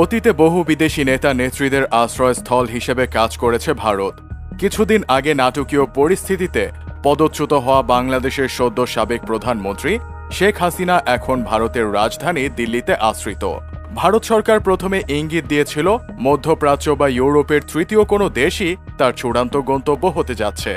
অতীতে বহু বিদেশি নেতা নেত্রীদের আশ্রয়স্থল হিসেবে কাজ করেছে ভারত। কিছুদিন আগে নাটকীয় পরিস্থিতিতে পদচ্যুত হওয়া বাংলাদেশের সদ্য সাবেক প্রধানমন্ত্রী শেখ হাসিনা এখন ভারতের রাজধানী দিল্লিতে আশ্রিত। ভারত সরকার প্রথমে ইঙ্গিত দিয়েছিল মধ্যপ্রাচ্য বা ইউরোপের তৃতীয় কোনো দেশই তার চূড়ান্ত গন্তব্য হতে যাচ্ছে,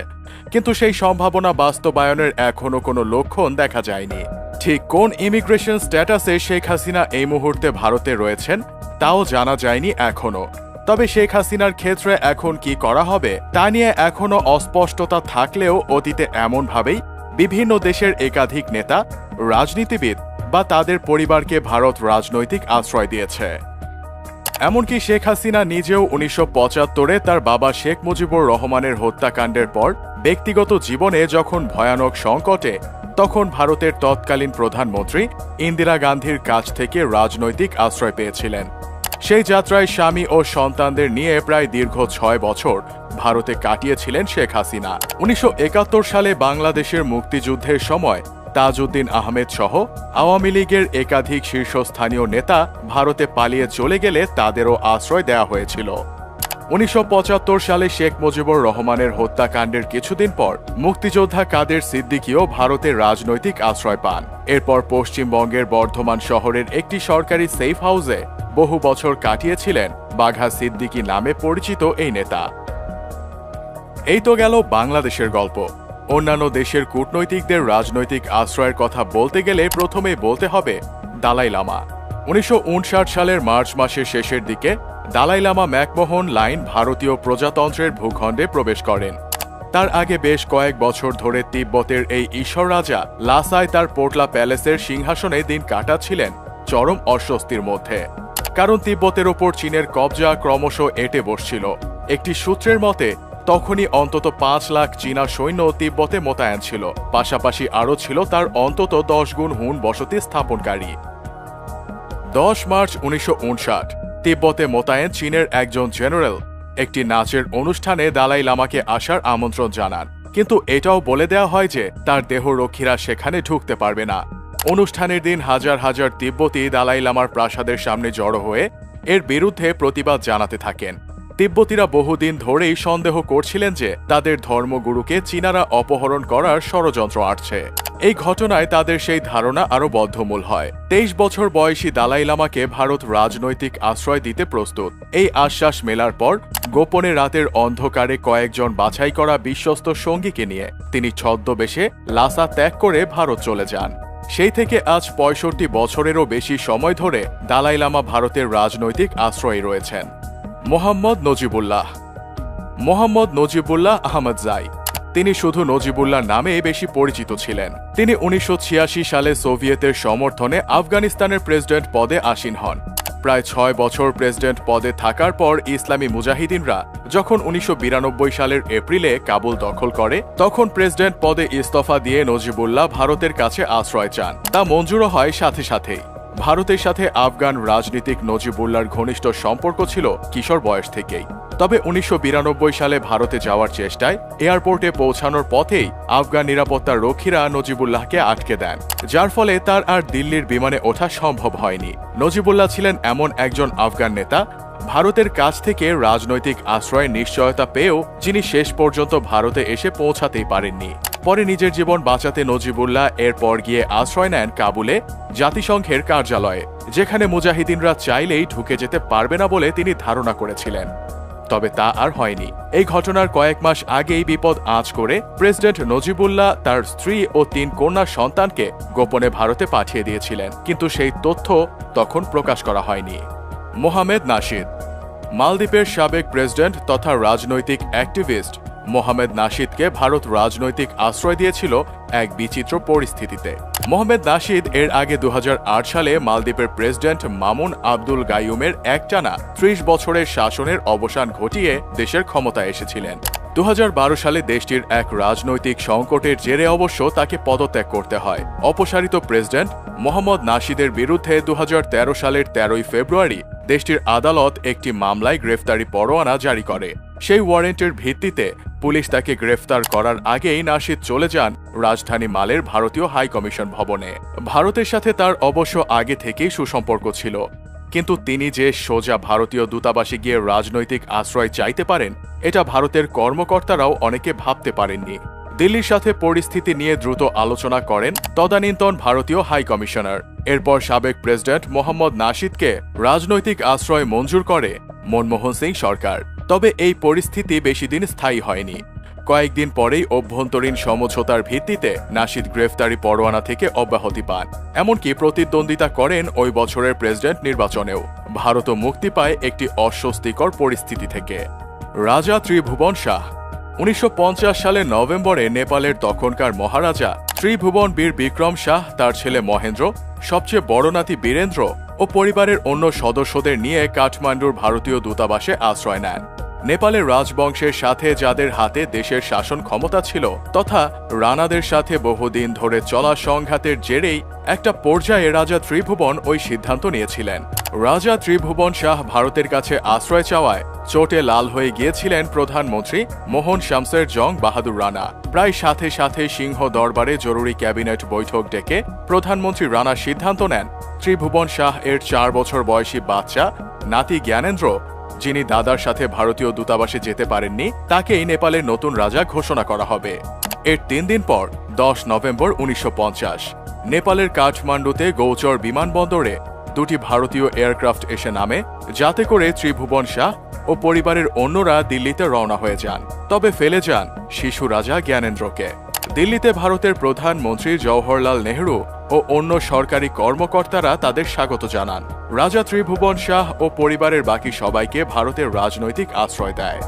কিন্তু সেই সম্ভাবনা বাস্তবায়নের এখনো কোনো লক্ষণ দেখা যায়নি। ঠিক কোন ইমিগ্রেশন স্ট্যাটাসে শেখ হাসিনা এই মুহূর্তে ভারতে রয়েছেন তাও জানা যায়নি এখনো। তবে শেখ হাসিনার ক্ষেত্রে এখন কি করা হবে তা নিয়ে এখনো অস্পষ্টতা থাকলেও অতীতে এমনভাবেই বিভিন্ন দেশের একাধিক নেতা, রাজনীতিবিদ বা তাদের পরিবারকে ভারত রাজনৈতিক আশ্রয় দিয়েছে। এমনকি শেখ হাসিনা নিজেও ১৯৭৫-এ তার বাবা শেখ মুজিবুর রহমানের হত্যাকাণ্ডের পর ব্যক্তিগত জীবনে যখন ভয়ানক সংকটে, তখন ভারতের তৎকালীন প্রধানমন্ত্রী ইন্দিরা গান্ধীর কাছ থেকে রাজনৈতিক আশ্রয় পেয়েছিলেন। সেই যাত্রায় স্বামী ও সন্তানদের নিয়ে প্রায় দীর্ঘ ৬ বছর ভারতে কাটিয়েছিলেন শেখ হাসিনা। ১৯৭১ সালে বাংলাদেশের মুক্তিযুদ্ধের সময় তাজউদ্দিন আহমেদ সহ আওয়ামী লীগের একাধিক শীর্ষস্থানীয় নেতা ভারতে পালিয়ে চলে গেলে তাদেরও আশ্রয় দেওয়া হয়েছিল। ১৯৭৫ সালে শেখ মুজিবুর রহমানের হত্যাকাণ্ডের কিছুদিন পর মুক্তিযোদ্ধা কাদের সিদ্দিকীও ভারতের রাজনৈতিক আশ্রয় পান। এরপর পশ্চিমবঙ্গের বর্ধমান শহরের একটি সরকারি সেফ হাউসে বহু বছর কাটিয়েছিলেন বাঘা সিদ্দিকী নামে পরিচিত এই নেতা। এই তো গেল বাংলাদেশের গল্প। অন্যান্য দেশের কূটনৈতিকদের রাজনৈতিক আশ্রয়ের কথা বলতে গেলে প্রথমেই বলতে হবে দালাই লামা। ১৯৫৯ সালের মার্চ মাসের শেষের দিকে দালাই লামা ম্যাকমোহন লাইন ভারতীয় প্রজাতন্ত্রের ভূখণ্ডে প্রবেশ করেন। তার আগে বেশ কয়েক বছর ধরে তিব্বতের এই ঈশ্বর রাজা লাসায় তার পোটলা প্যালেসের সিংহাসনে দিন কাটাচ্ছিলেন চরম অস্বস্তির মধ্যে, কারণ তিব্বতের ওপর চীনের কবজা ক্রমশ এঁটে বসছিল। একটি সূত্রের মতে তখনই অন্তত ৫ লাখ চীনা সৈন্য তিব্বতে মোতায়েন ছিল, পাশাপাশি আরও ছিল তার অন্তত ১০ গুণ হুন বসতি স্থাপনকারী। ১০ মার্চ ১৯৫৯ তিব্বতে মোতায়েন চীনের একজন জেনারেল একটি নাচের অনুষ্ঠানে দালাই লামাকে আসার আমন্ত্রণ জানান, কিন্তু এটাও বলে দেওয়া হয় যে তার দেহরক্ষীরা সেখানে ঢুকতে পারবে না। অনুষ্ঠানের দিন হাজার হাজার তিব্বতী দালাই লামার প্রাসাদের সামনে জড়ো হয়ে এর বিরুদ্ধে প্রতিবাদ জানাতে থাকেন। তিব্বতীরা বহুদিন ধরেই সন্দেহ করছিলেন যে তাদের ধর্মগুরুকে চীনারা অপহরণ করার ষড়যন্ত্র আঁটছে। এই ঘটনায় তাদের সেই ধারণা আরও বদ্ধমূল হয়। ২৩ বছর বয়সী দালাই লামাকে ভারত রাজনৈতিক আশ্রয় দিতে প্রস্তুত। এই আশ্বাস মেলার পর গোপনে রাতের অন্ধকারে কয়েকজন বাছাই করা বিশ্বস্ত সঙ্গীকে নিয়ে তিনি ছদ্মবেশে লাসা ত্যাগ করে ভারত চলে যান। সেই থেকে আজ ৬৫ বছরেরও বেশি সময় ধরে দালাই লামা ভারতের রাজনৈতিক আশ্রয়ে রয়েছেন। মোহাম্মদ নজিবুল্লাহ। মোহাম্মদ নজিবুল্লাহ আহমদজাই, তিনি শুধু নজিবুল্লাহ নামে বেশি পরিচিত ছিলেন। তিনি ১৯৮৬ সালে সোভিয়েতের সমর্থনে আফগানিস্তানের প্রেসিডেন্ট পদে আসীন হন। প্রায় ৬ বছর প্রেসিডেন্ট পদে থাকার পর ইসলামী মুজাহিদিনরা যখন ১৯৯২ সালের এপ্রিলে কাবুল দখল করে, তখন প্রেসিডেন্ট পদে ইস্তফা দিয়ে নজিবুল্লাহ ভারতের কাছে আশ্রয় চান। তা মঞ্জুরও হয় সাথে সাথেই। ভারতের সাথে আফগান রাজনীতিক নজিবুল্লাহর ঘনিষ্ঠ সম্পর্ক ছিল কিশোর বয়স থেকেই। তবে ১৯৯২ সালে ভারতে যাওয়ার চেষ্টায় এয়ারপোর্টে পৌঁছানোর পথেই আফগান নিরাপত্তা রক্ষীরা নজিবুল্লাহকে আটকে দেন, যার ফলে তার আর দিল্লির বিমানে ওঠা সম্ভব হয়নি। নজিবুল্লাহ ছিলেন এমন একজন আফগান নেতা ভারতের কাছ থেকে রাজনৈতিক আশ্রয়ের নিশ্চয়তা পেয়েও যিনি শেষ পর্যন্ত ভারতে এসে পৌঁছাতেই পারেননি। পরে নিজের জীবন বাঁচাতে নজিবুল্লাহ এরপর গিয়ে আশ্রয় নেন কাবুলে জাতিসংঘের কার্যালয়ে, যেখানে মুজাহিদিনরা চাইলেই ঢুকে যেতে পারবে না বলে তিনি ধারণা করেছিলেন। তবে তা আর হয়নি। এই ঘটনার কয়েক মাস আগেই বিপদ আঁচ করে প্রেসিডেন্ট নজিবুল্লাহ তার স্ত্রী ও ৩ কন্যা সন্তানকে গোপনে ভারতে পাঠিয়ে দিয়েছিলেন, কিন্তু সেই তথ্য তখন প্রকাশ করা হয়নি। মোহাম্মদ নাশিদ। মালদ্বীপের সাবেক প্রেসিডেন্ট তথা রাজনৈতিক অ্যাক্টিভিস্ট মোহাম্মদ নাশিদকে ভারত রাজনৈতিক আশ্রয় দিয়েছিল এক বিচিত্র পরিস্থিতিতে। মোহাম্মদ নাশিদ এর আগে ২০০৮ সালে মালদ্বীপের প্রেসিডেন্ট মামুন আব্দুল গাইয়ুমের একটানা ৩০ বছরের শাসনের অবসান ঘটিয়ে দেশের ক্ষমতায় এসেছিলেন। ২০১২ সালে দেশটির এক রাজনৈতিক সংকটের জেরে অবশ্য তাকে পদত্যাগ করতে হয়। অপসারিত প্রেসিডেন্ট মোহাম্মদ নাশিদের বিরুদ্ধে ২০১৩ সালের ১৩ ফেব্রুয়ারি দেশটির আদালত একটি মামলায় গ্রেফতারি পরোয়ানা জারি করে। সেই ওয়ারেন্টের ভিত্তিতে পুলিশ তাকে গ্রেফতার করার আগেই নাশিদ চলে যান রাজধানী মালের ভারতীয় হাইকমিশন ভবনে। ভারতের সাথে তার অবশ্য আগে থেকেই সুসম্পর্ক ছিল। কিন্তু তিনি যে সোজা ভারতীয় দূতাবাসে গিয়ে রাজনৈতিক আশ্রয় চাইতে পারেন এটা ভারতের কর্মকর্তারাও অনেকে ভাবতে পারেননি। দিল্লির সাথে পরিস্থিতি নিয়ে দ্রুত আলোচনা করেন তদানীন্তন ভারতীয় হাই কমিশনার। এরপর সাবেক প্রেসিডেন্ট মোহাম্মদ নাশিদকে রাজনৈতিক আশ্রয় মঞ্জুর করে মনমোহন সিং সরকার। তবে এই পরিস্থিতি বেশি দিন স্থায়ী হয়নি। কয়েকদিন পরেই অভ্যন্তরীণ সমঝোতার ভিত্তিতে নাশিদ গ্রেফতারি পরোয়ানা থেকে অব্যাহতি পান। এমনকি প্রতিদ্বন্দ্বিতা করেন ওই বছরের প্রেসিডেন্ট নির্বাচনেও। ভারতও মুক্তি পায় একটি অস্বস্তিকর পরিস্থিতি থেকে। রাজা ত্রিভুবন শাহ 1950 সালের নভেম্বরে নেপালের তখনকার মহারাজা ত্রিভুবন বীর বিক্রম শাহ তার ছেলে মহেন্দ্র, সবচেয়ে বড় নাতি বীরেন্দ্র ও পরিবারের অন্য সদস্যদের নিয়ে কাঠমান্ডুর ভারতীয় দূতাবাসে আশ্রয় নেন। নেপালের রাজবংশের সাথে যাদের হাতে দেশের শাসন ক্ষমতা ছিল তথা রানাদের সাথে বহুদিন ধরে চলা সংঘাতের জেরেই একটা পর্যায়ে রাজা ত্রিভুবন ওই সিদ্ধান্ত নিয়েছিলেন। রাজা ত্রিভুবন শাহ ভারতের কাছে আশ্রয় চাওয়ায় চোটে লাল হয়ে গিয়েছিলেন প্রধানমন্ত্রী মোহন শামসের জং বাহাদুর রানা। প্রায় সাথে সাথে সিংহ দরবারে জরুরি ক্যাবিনেট বৈঠক ডেকে প্রধানমন্ত্রী রানা সিদ্ধান্ত নেন ত্রিভুবন শাহ এর 4 বছর বয়সী বাচ্চা নাতি জ্ঞানেন্দ্র, যিনি দাদার সাথে ভারতীয় দূতাবাসে যেতে পারেননি, তাকেই নেপালের নতুন রাজা ঘোষণা করা হবে। এর 3 দিন পর 10 নভেম্বর 1950 নেপালের কাঠমান্ডুতে গৌচর বিমানবন্দরে দুটি ভারতীয় এয়ারক্রাফট এসে নামে, যাতে করে ত্রিভুবন শাহ ও পরিবারের অন্যরা দিল্লিতে রওনা হয়ে যান। তবে ফেলে যান শিশু রাজা জ্ঞানেন্দ্রকে। দিল্লিতে ভারতের প্রধানমন্ত্রী জওহরলাল নেহরু ও অন্য সরকারি কর্মকর্তারা তাদের স্বাগত জানান। রাজা ত্রিভুবন শাহ ও পরিবারের বাকি সবাইকে ভারতের রাজনৈতিক আশ্রয় দেয়।